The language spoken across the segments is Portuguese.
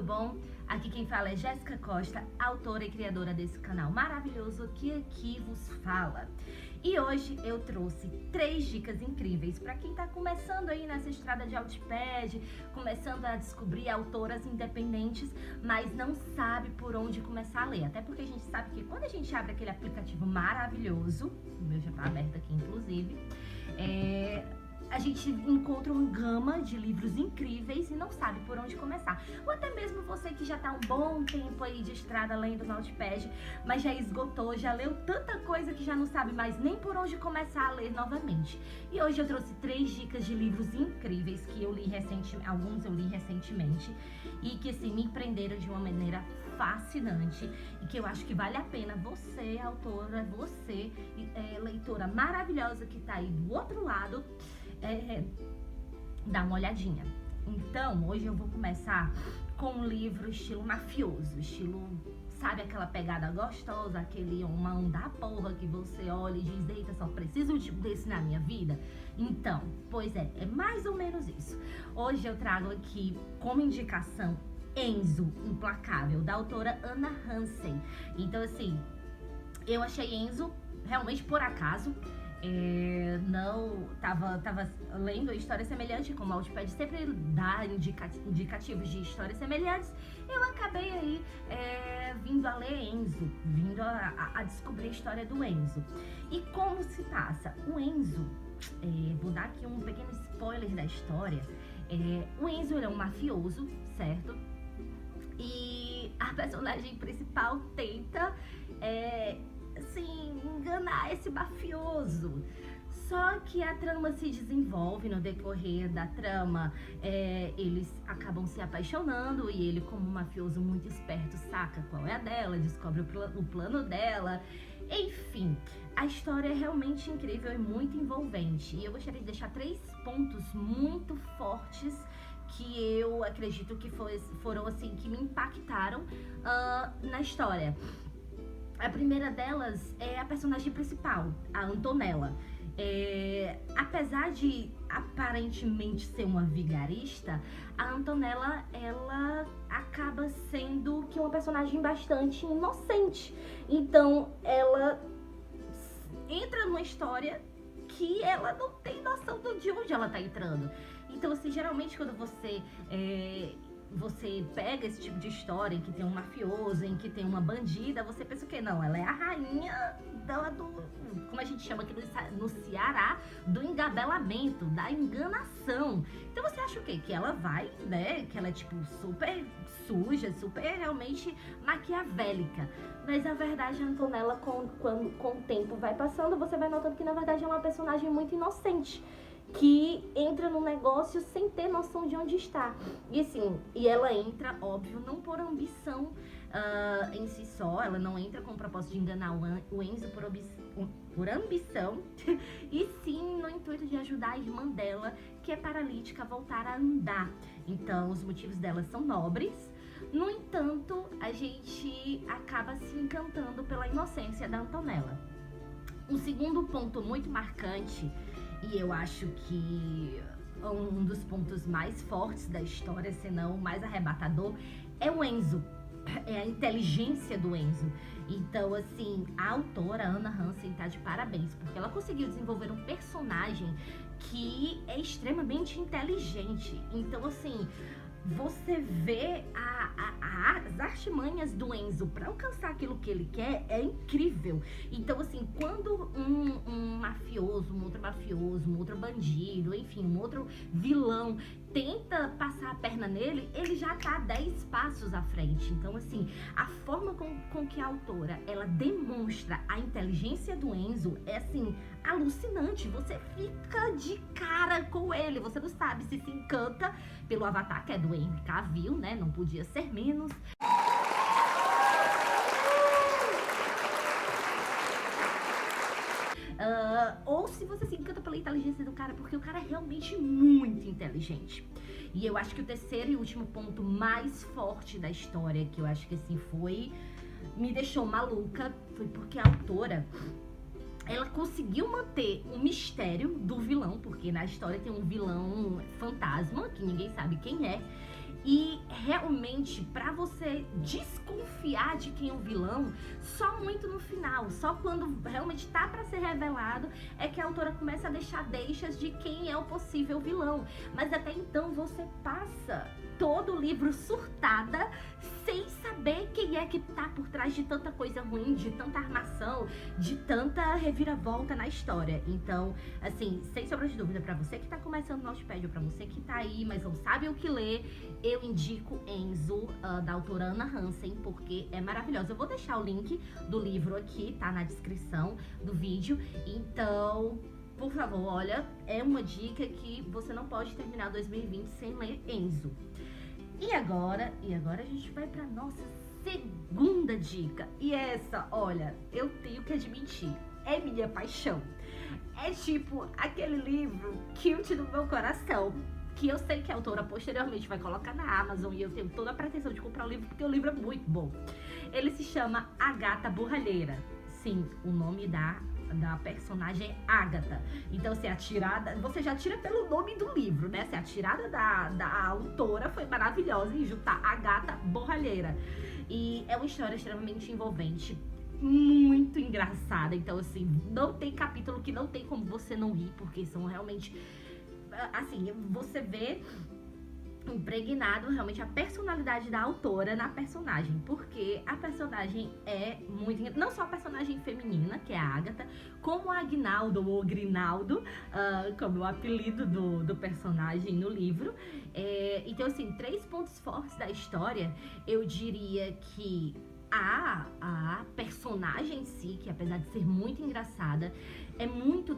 tudo bom? Aqui quem fala é Jéssica Costa, autora e criadora desse canal maravilhoso que aqui vos fala. E hoje eu trouxe 3 dicas incríveis para quem tá começando aí nessa estrada de Wattpad, começando a descobrir autoras independentes, mas não sabe por onde começar a ler. Até porque a gente sabe que quando a gente abre aquele aplicativo maravilhoso, o meu já tá aberto aqui inclusive, a gente encontra uma gama de livros incríveis e não sabe por onde começar. Ou até mesmo você que já tá um bom tempo aí de estrada lendo no Wattpad, mas já esgotou, já leu tanta coisa que já não sabe mais nem por onde começar a ler novamente. E hoje eu trouxe 3 dicas de livros incríveis que eu li recentemente, alguns eu li recentemente, e que assim me prenderam de uma maneira fascinante e que eu acho que vale a pena você, autora, você, leitora maravilhosa que tá aí do outro lado, dá uma olhadinha. Então, hoje eu vou começar com um livro estilo mafioso, estilo, sabe, aquela pegada gostosa, aquele mão da porra que você olha e diz, eita, só preciso desse na minha vida? Então, pois é mais ou menos isso. Hoje eu trago aqui como indicação Enzo Implacável, da autora Hannah Hansen. Então, assim, eu achei Enzo realmente por acaso. Não tava lendo histórias semelhantes, como a Wattpad sempre dá indicativos de histórias semelhantes. Eu acabei aí vindo a ler Enzo, vindo a descobrir a história do Enzo. E como se passa? O Enzo, vou dar aqui um pequeno spoiler da história. O Enzo é um mafioso, certo? E a personagem principal tenta assim, enganar esse mafioso. Só que a trama se desenvolve no decorrer da trama, eles acabam se apaixonando e ele, como um mafioso muito esperto, saca qual é a dela, descobre o plano dela. Enfim, a história é realmente incrível e muito envolvente. E eu gostaria de deixar 3 pontos muito fortes que eu acredito que foram assim, que me impactaram na história. A primeira delas é a personagem principal, a Antonella. Apesar de aparentemente ser uma vigarista, a Antonella, ela acaba sendo que uma personagem bastante inocente. Então, ela entra numa história que ela não tem noção de onde ela tá entrando. Então, assim, geralmente quando você pega esse tipo de história em que tem um mafioso, em que tem uma bandida, você pensa o quê? Não, ela é a rainha como a gente chama aqui no Ceará, do engabelamento, da enganação. Então você acha o quê? Que ela vai, né? Que ela é tipo super suja, super realmente maquiavélica. Mas a verdade, a Antonella, com o tempo vai passando, você vai notando que na verdade ela é uma personagem muito inocente, que entra no negócio sem ter noção de onde está. E assim, ela entra, óbvio, não por ambição em si só, ela não entra com o propósito de enganar o Enzo por ambição, e sim no intuito de ajudar a irmã dela, que é paralítica, a voltar a andar. Então, os motivos dela são nobres. No entanto, a gente acaba se encantando pela inocência da Antonella. Um segundo ponto muito marcante, e eu acho que um dos pontos mais fortes da história, se não o mais arrebatador, é o Enzo. É a inteligência do Enzo. Então, assim, a autora Hannah Hansen tá de parabéns, porque ela conseguiu desenvolver um personagem que é extremamente inteligente. Então, assim, você vê as artimanhas do Enzo para alcançar aquilo que ele quer, é incrível. Então, assim, quando um mafioso, um outro bandido, enfim, um outro vilão tenta passar a perna nele, ele já tá 10 passos à frente. Então, assim, a forma com que a autora, ela demonstra a inteligência do Enzo é, assim, alucinante. Você fica de cara com ele, você não sabe se encanta pelo avatar, que é do Henry Cavill, né? Não podia ser menos. Ou se você se encanta pela inteligência do cara, porque o cara é realmente muito inteligente. E eu acho que o terceiro e último ponto mais forte da história, que eu acho que assim me deixou maluca, foi porque a autora, ela conseguiu manter o mistério do vilão, porque na história tem um vilão fantasma, que ninguém sabe quem é, E realmente, pra você desconfiar de quem é o vilão, só muito no final, só quando realmente tá pra ser revelado, é que a autora começa a deixar deixas de quem é o possível vilão. Mas até então você passa todo o livro surtada, sem saber quem é que tá por trás de tanta coisa ruim, de tanta armação, de tanta reviravolta na história. Então, assim, sem sombra de dúvida, pra você que tá começando no Wattpad, ou pra você que tá aí, mas não sabe o que ler, eu indico Enzo, da autora Anna Hansen, porque é maravilhosa. Eu vou deixar o link do livro aqui, tá na descrição do vídeo. Então, por favor, olha, é uma dica que você não pode terminar 2020 sem ler Enzo. E agora a gente vai pra nossa segunda dica. E essa, olha, eu tenho que admitir, é minha paixão. É tipo aquele livro cute do meu coração, que eu sei que a autora posteriormente vai colocar na Amazon e eu tenho toda a pretensão de comprar o livro porque o livro é muito bom. Ele se chama A Gata Borralheira. Sim, o nome da personagem Agatha. Então, se a tirada, você já tira pelo nome do livro, né? Se a tirada da autora foi maravilhosa em juntar A Gata Borralheira. E é uma história extremamente envolvente, muito engraçada. Então, assim, não tem capítulo que não tem como você não rir, porque são realmente, assim, você vê impregnado realmente a personalidade da autora na personagem, porque a personagem é muito, não só a personagem feminina, que é a Agatha, como a Agnaldo ou Grinaldo, como é o apelido do personagem no livro. Então, assim, 3 pontos fortes da história, eu diria que a personagem em si, que apesar de ser muito engraçada, é muito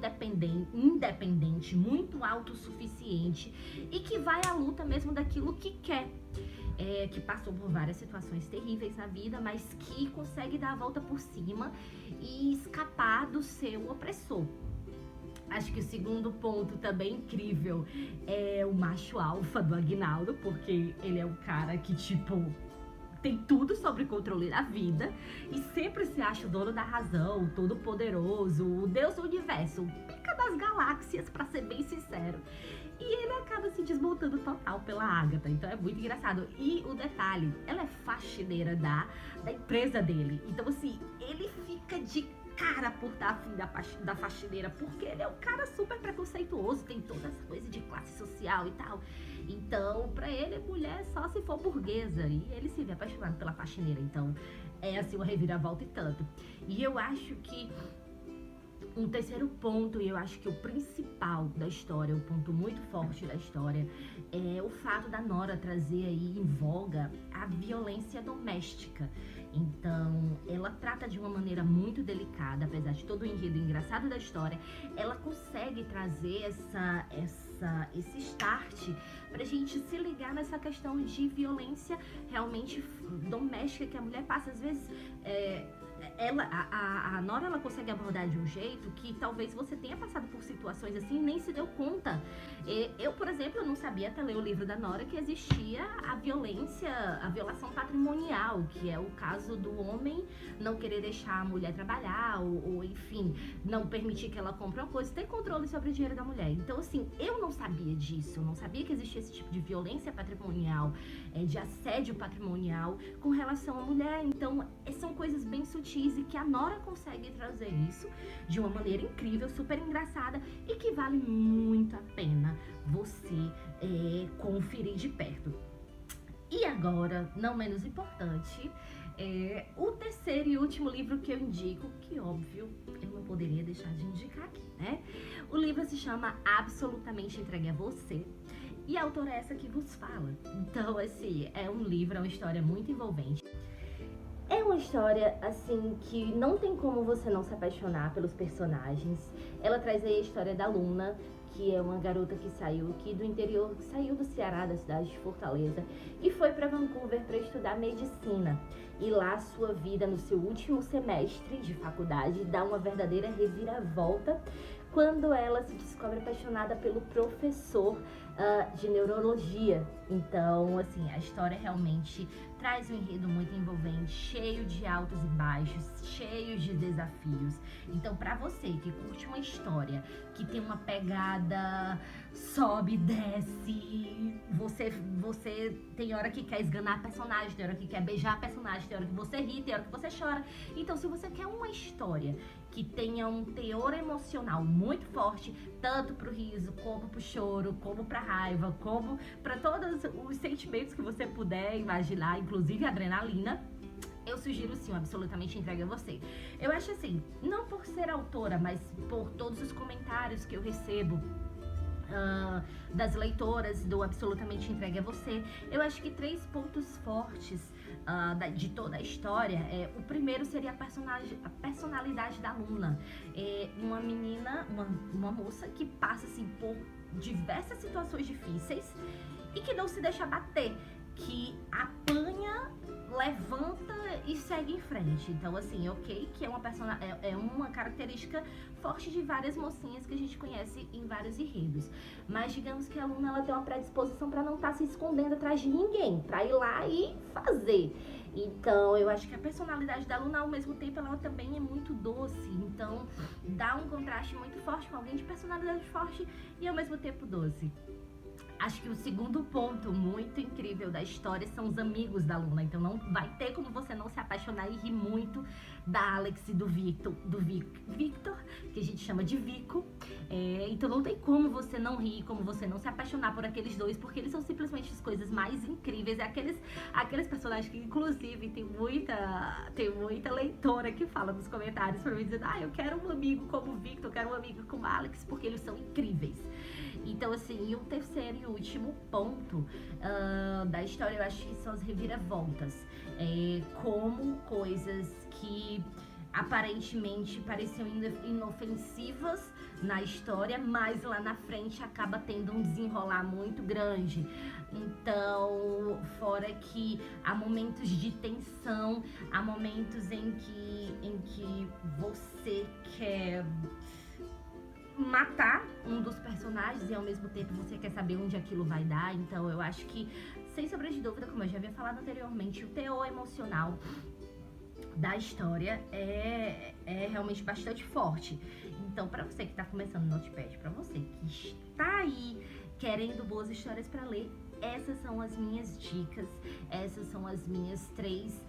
independente, muito autossuficiente e que vai à luta mesmo daquilo que quer. Que passou por várias situações terríveis na vida, mas que consegue dar a volta por cima e escapar do seu opressor. Acho que o segundo ponto também incrível é o macho alfa do Agnaldo, porque ele é um cara que, tipo, tem tudo sobre controle da vida e sempre se acha o dono da razão, o todo poderoso, o deus do universo, o pica das galáxias, pra ser bem sincero. E ele acaba se desmontando total pela Agatha, então é muito engraçado. E o detalhe, ela é faxineira da empresa dele, então assim, ele fica de cara por estar afim da faxineira, porque ele é um cara super preconceituoso, tem toda essa coisa de classe social e tal. Então, pra ele, mulher só se for burguesa, e ele se vê apaixonado pela faxineira. Então, é assim, uma reviravolta e tanto. E eu acho que um terceiro ponto, e eu acho que o principal da história, um ponto muito forte da história, é o fato da Nora trazer aí em voga a violência doméstica. Então, ela trata de uma maneira muito delicada, apesar de todo o enredo engraçado da história, ela consegue trazer esse start pra gente se ligar nessa questão de violência realmente doméstica que a mulher passa. Às vezes, a Nora, ela consegue abordar de um jeito que talvez você tenha passado por situações assim e nem se deu conta. Eu, por exemplo, eu não sabia até ler o livro da Nora que existia a violação patrimonial, que é o caso do homem não querer deixar a mulher trabalhar ou enfim, não permitir que ela compre uma coisa, ter controle sobre o dinheiro da mulher. Então, assim, eu não sabia disso, eu não sabia que existia esse tipo de violência patrimonial, de assédio patrimonial com relação à mulher. Então, são coisas bem sutis e que a Nora consegue trazer isso de uma maneira incrível, super engraçada e que vale muito a pena você conferir de perto. E agora, não menos importante, o terceiro e último livro que eu indico, que óbvio, eu não poderia deixar de indicar aqui, né? O livro se chama Absolutamente Entregue a Você. E a autora é essa que vos fala. Então, assim, é um livro, é uma história muito envolvente. É uma história, assim, que não tem como você não se apaixonar pelos personagens. Ela traz aí a história da Luna, que é uma garota que saiu aqui do interior, que saiu do Ceará, da cidade de Fortaleza, e foi para Vancouver para estudar medicina. E lá sua vida, no seu último semestre de faculdade, dá uma verdadeira reviravolta quando ela se descobre apaixonada pelo professor de neurologia. Então, assim, a história realmente traz um enredo muito envolvente, cheio de altos e baixos, cheio de desafios. Então, pra você que curte uma história que tem uma pegada sobe, desce, você tem hora que quer esganar a personagem, tem hora que quer beijar a personagem, tem hora que você ri, tem hora que você chora. Então, se você quer uma história que tenha um teor emocional muito forte, tanto pro riso, como pro choro, como pra raiva, como pra todos os sentimentos que você puder imaginar, inclusive adrenalina, eu sugiro sim, Absolutamente Entregue a Você. Eu acho assim, não por ser autora, mas por todos os comentários que eu recebo das leitoras do Absolutamente Entregue a Você, eu acho que 3 pontos fortes de toda a história. O primeiro seria a personalidade da Luna. Uma menina, uma moça que passa assim por diversas situações difíceis e que não se deixa bater, que apanha, levanta e segue em frente. Então, assim, ok, que é uma característica forte de várias mocinhas que a gente conhece em vários enredos. Mas digamos que a Luna, ela tem uma predisposição para não estar se escondendo atrás de ninguém, para ir lá e fazer. Então, eu acho que a personalidade da Luna, ao mesmo tempo, ela também é muito doce. Então, dá um contraste muito forte com alguém de personalidade forte e ao mesmo tempo doce. Acho que o segundo ponto muito incrível da história são os amigos da Luna. Então não vai ter como você não se apaixonar e rir muito da Alex e do Victor, que a gente chama de Vico. Então não tem como você não rir, como você não se apaixonar por aqueles dois, porque eles são simplesmente as coisas mais incríveis. Aqueles personagens que, inclusive, tem muita leitora que fala nos comentários pra mim, dizendo: eu quero um amigo como o Victor, eu quero um amigo como a Alex, porque eles são incríveis. Então, assim, e o terceiro e último ponto da história, eu acho que são as reviravoltas. Como coisas que aparentemente pareciam inofensivas na história, mas lá na frente acaba tendo um desenrolar muito grande. Então, fora que há momentos de tensão, há momentos em que você quer matar um dos personagens e ao mesmo tempo você quer saber onde aquilo vai dar. Então eu acho que, sem sombra de dúvida, como eu já havia falado anteriormente, o teor emocional da história é realmente bastante forte. Então, para você que tá começando no Notepad, para você que está aí querendo boas histórias para ler, essas são as minhas dicas, essas são as minhas 3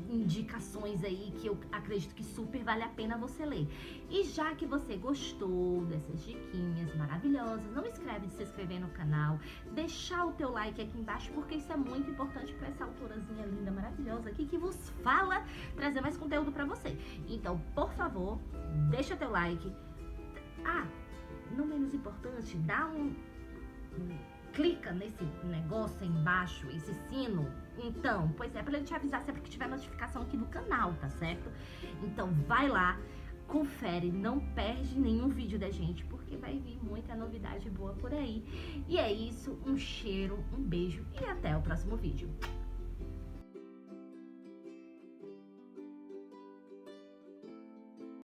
indicações aí que eu acredito que super vale a pena você ler. E já que você gostou dessas diquinhas maravilhosas, não esquece de se inscrever no canal, deixar o teu like aqui embaixo, porque isso é muito importante para essa autorazinha linda, maravilhosa aqui que vos fala, trazer mais conteúdo para você. Então, por favor, deixa o teu like. Não menos importante, clica nesse negócio aí embaixo, esse sino. Então, pois é, pra ele te avisar sempre que tiver notificação aqui no canal, tá certo? Então, vai lá, confere, não perde nenhum vídeo da gente, porque vai vir muita novidade boa por aí. E é isso, um cheiro, um beijo e até o próximo vídeo.